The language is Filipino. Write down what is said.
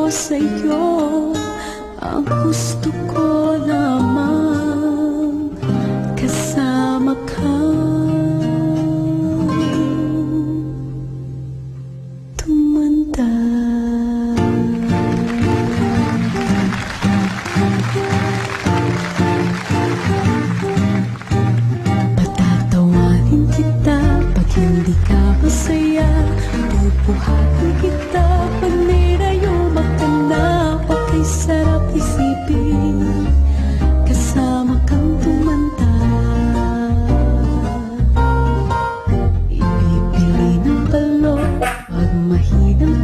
ko sa'yo. Ang gusto ko lamang kasama ka. Tumanda. Patatawanin kita pag hindi ka masaya. Bubuhatin kita pag nirayumak ka na. Okay, sarap isipin kasama kang tumanda. Ibibili ng balon pag mahinang